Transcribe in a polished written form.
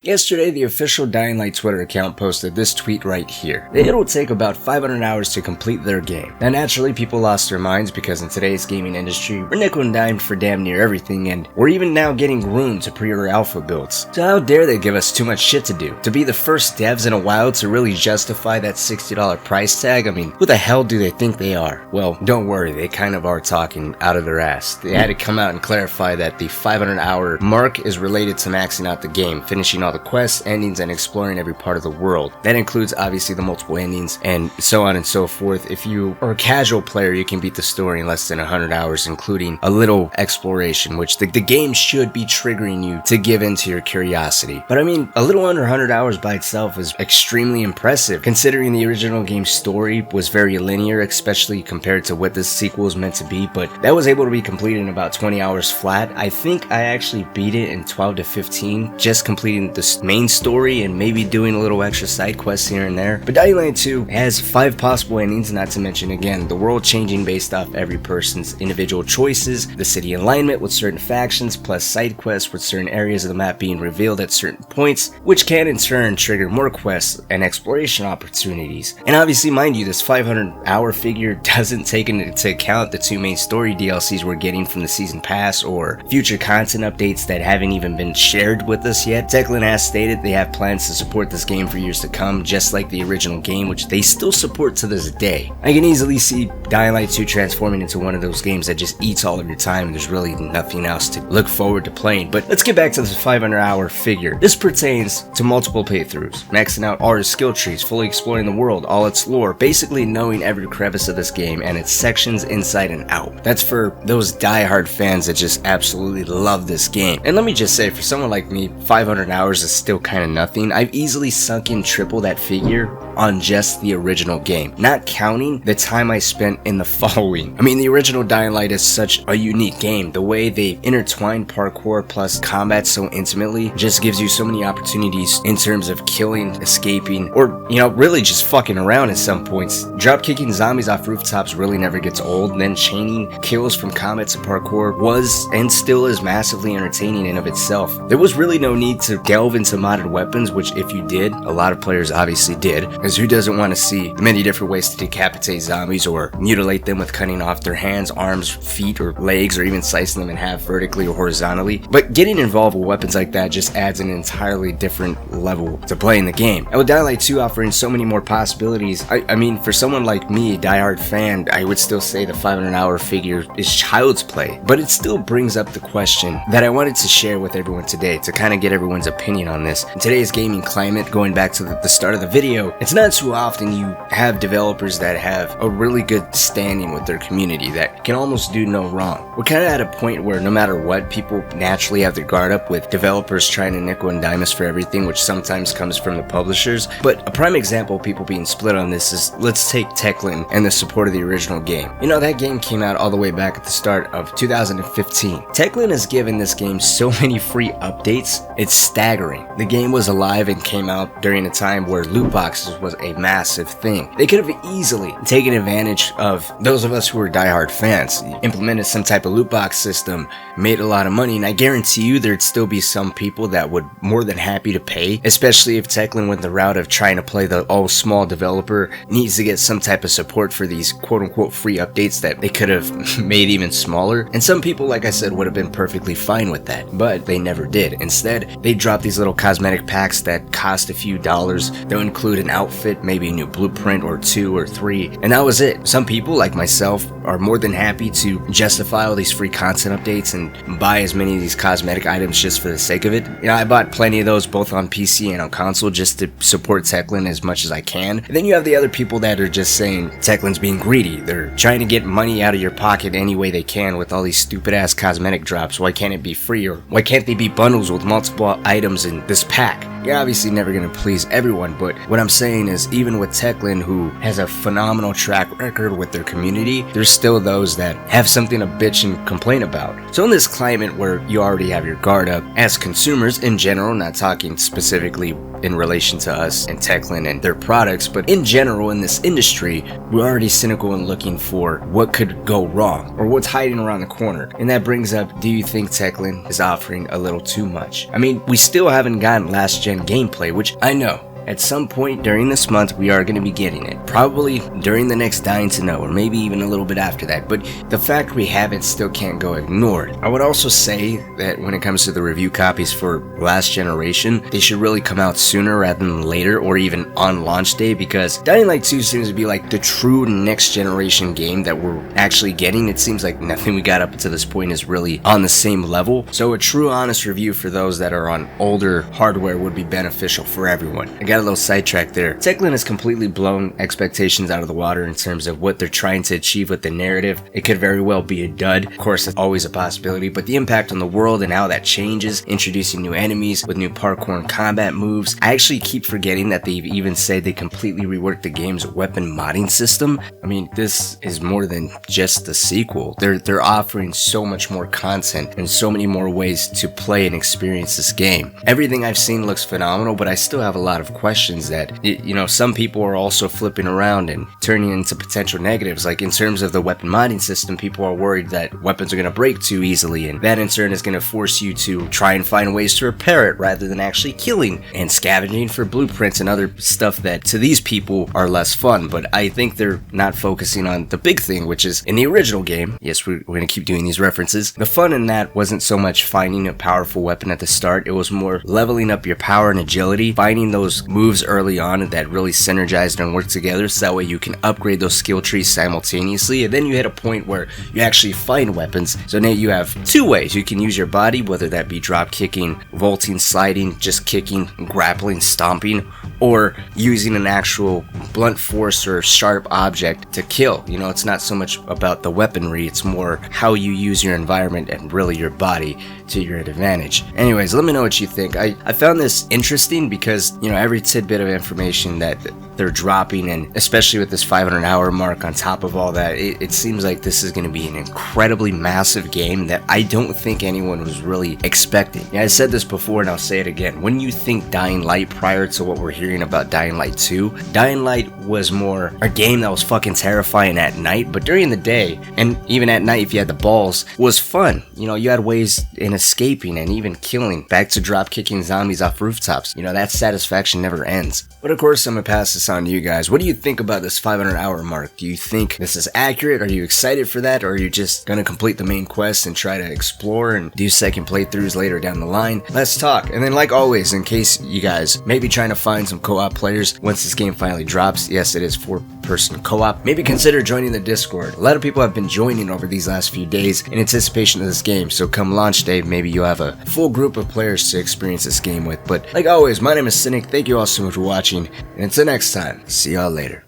Yesterday, the official Dyinglight Twitter account posted this tweet right here. It'll take about 500 hours to complete their game. Now naturally, people lost their minds because in today's gaming industry, we're nickel and dimed for damn near everything, and we're even now getting groomed to pre-order alpha builds. So how dare they give us too much shit to do? To be the first devs in a while to really justify that $60 price tag? I mean, who the hell do they think they are? Well, don't worry, they kind of are talking out of their ass. They had to come out and clarify that the 500-hour mark is related to maxing out the game, finishing all the quests, endings, and exploring every part of the world. That includes obviously the multiple endings and so on and so forth. If you are a casual player, you can beat the story in less than 100 hours, including a little exploration, which the game should be triggering you to give into your curiosity. But I mean, a little under 100 hours by itself is extremely impressive, considering the original game's story was very linear, especially compared to what this sequel is meant to be, but that was able to be completed in about 20 hours flat. I think I actually beat it in 12 to 15, just completing the main story and maybe doing a little extra side quests here and there. But Dyinglight 2 has 5 possible endings, not to mention again the world changing based off every person's individual choices, the city alignment with certain factions, plus side quests with certain areas of the map being revealed at certain points, which can in turn trigger more quests and exploration opportunities. And obviously, mind you, this 500-hour figure doesn't take into account the 2 main story DLCs we're getting from the season pass or future content updates that haven't even been shared with us yet. Techland has stated they have plans to support this game for years to come, just like the original game, which they still support to this day. I can easily see Dyinglight 2 transforming into one of those games that just eats all of your time and there's really nothing else to look forward to playing. But let's get back to this 500-hour figure. This pertains to multiple playthroughs, maxing out all your skill trees, fully exploring the world, all its lore, basically knowing every crevice of this game and its sections inside and out. That's for those die-hard fans that just absolutely love this game. And let me just say, for someone like me, 500 hours is still kind of nothing. I've easily sunk in triple that figure on just the original game, not counting the time I spent in the following. I mean, the original Dying Light is such a unique game. The way they intertwine parkour plus combat so intimately just gives you so many opportunities in terms of killing, escaping, or, you know, really just fucking around at some points. Drop kicking zombies off rooftops really never gets old, and then chaining kills from combat to parkour was and still is massively entertaining in of itself. There was really no need to delve into modded weapons, which if you did, a lot of players obviously did, because who doesn't want to see the many different ways to decapitate zombies or mutilate them with cutting off their hands, arms, feet, or legs, or even slicing them in half vertically or horizontally. But getting involved with weapons like that just adds an entirely different level to playing the game. And with Dyinglight 2 offering so many more possibilities, I mean, for someone like me, a diehard fan, I would still say the 500-hour figure is child's play. But it still brings up the question that I wanted to share with everyone today to kind of get everyone's opinion on this. In today's gaming climate, going back to the start of the video, it's not too often you have developers that have a really good standing with their community that can almost do no wrong. We're kind of at a point where no matter what, people naturally have their guard up with developers trying to nickel and dime us for everything, which sometimes comes from the publishers. But a prime example of people being split on this is, let's take Techland and the support of the original game. You know, that game came out all the way back at the start of 2015. Techland has given this game so many free updates, it's staggering. The game was alive and came out during a time where loot boxes was a massive thing. They could have easily taken advantage of those of us who were diehard fans, implemented some type of loot box system, made a lot of money, and I guarantee you there'd still be some people that would more than happy to pay, especially if Techland went the route of trying to play the all-small developer needs to get some type of support for these quote-unquote free updates that they could have made even smaller. And some people, like I said, would have been perfectly fine with that, but they never did. Instead, they dropped these little cosmetic packs that cost a few dollars. They'll include an outfit, maybe a new blueprint or 2 or 3, and that was it. Some people, like myself, are more than happy to justify all these free content updates and buy as many of these cosmetic items just for the sake of it. You know, I bought plenty of those both on PC and on console just to support Techland as much as I can. And then you have the other people that are just saying Techland's being greedy. They're trying to get money out of your pocket any way they can with all these stupid ass cosmetic drops. Why can't it be free, or why can't they be bundles with multiple items in this pack? You're obviously never going to please everyone, but what I'm saying is, even with Techland, who has a phenomenal track record with their community, there's still those that have something to bitch and complain about. So in this climate where you already have your guard up, as consumers in general, not talking specifically in relation to us and Techland and their products, but in general in this industry, we're already cynical and looking for what could go wrong or what's hiding around the corner. And that brings up, do you think Techland is offering a little too much? I mean, we still haven't gotten last gen gameplay, which I know at some point during this month we are going to be getting it. Probably during the next Dying to Know, or maybe even a little bit after that. But the fact we haven't still can't go ignored. I would also say that when it comes to the review copies for last generation, they should really come out sooner rather than later, or even on launch day, because Dying Light 2 seems to be like the true next generation game that we're actually getting. It seems like nothing we got up to this point is really on the same level. So a true honest review for those that are on older hardware would be beneficial for everyone. I got a little sidetracked there. Techland has completely blown expectations out of the water in terms of what they're trying to achieve with the narrative. It could very well be a dud. Of course, that's always a possibility, but the impact on the world and how that changes, introducing new enemies with new parkour and combat moves. I actually keep forgetting that they've even said they completely reworked the game's weapon modding system. I mean, this is more than just the sequel. They're offering so much more content and so many more ways to play and experience this game. Everything I've seen looks phenomenal, but I still have a lot of questions that, you know, some people are also flipping around and turning into potential negatives. Like in terms of the weapon modding system, people are worried that weapons are going to break too easily, and that in turn is going to force you to try and find ways to repair it rather than actually killing and scavenging for blueprints and other stuff that to these people are less fun. But I think they're not focusing on the big thing, which is in the original game. Yes, we're going to keep doing these references. The fun in that wasn't so much finding a powerful weapon at the start. It was more leveling up your power and agility, finding those moves early on that really synergized and worked together, so that way you can upgrade those skill trees simultaneously. And then you hit a point where you actually find weapons, so now you have two ways you can use your body, whether that be drop kicking, vaulting, sliding, just kicking, grappling, stomping, or using an actual blunt force or sharp object to kill. You know, it's not so much about the weaponry, it's more how you use your environment and really your body to your advantage. Anyways, let me know what you think. I found this interesting because, you know, every tidbit of information that they're dropping, and especially with this 500-hour mark on top of all that, it seems like this is going to be an incredibly massive game that I don't think anyone was really expecting. Yeah, I said this before and I'll say it again. When you think Dying Light prior to what we're hearing about Dying Light 2, Dying Light was more a game that was fucking terrifying at night, but during the day, and even at night if you had the balls, was fun. You know, you had ways in escaping and even killing, back to drop kicking zombies off rooftops. You know, that satisfaction never ends. But of course, I'm gonna pass this on to you guys. What do you think about this 500-hour mark? Do you think this is accurate? Are you excited for that? Or are you just gonna complete the main quest and try to explore and do second playthroughs later down the line? Let's talk. And then, like always, in case you guys may be trying to find some co-op players once this game finally drops, yes, it is 4-person co-op, maybe consider joining the Discord. A lot of people have been joining over these last few days in anticipation of this game, so come launch day, maybe you'll have a full group of players to experience this game with. But like always, my name is Cynic. Thank you all so much for watching, and until next time, see y'all later.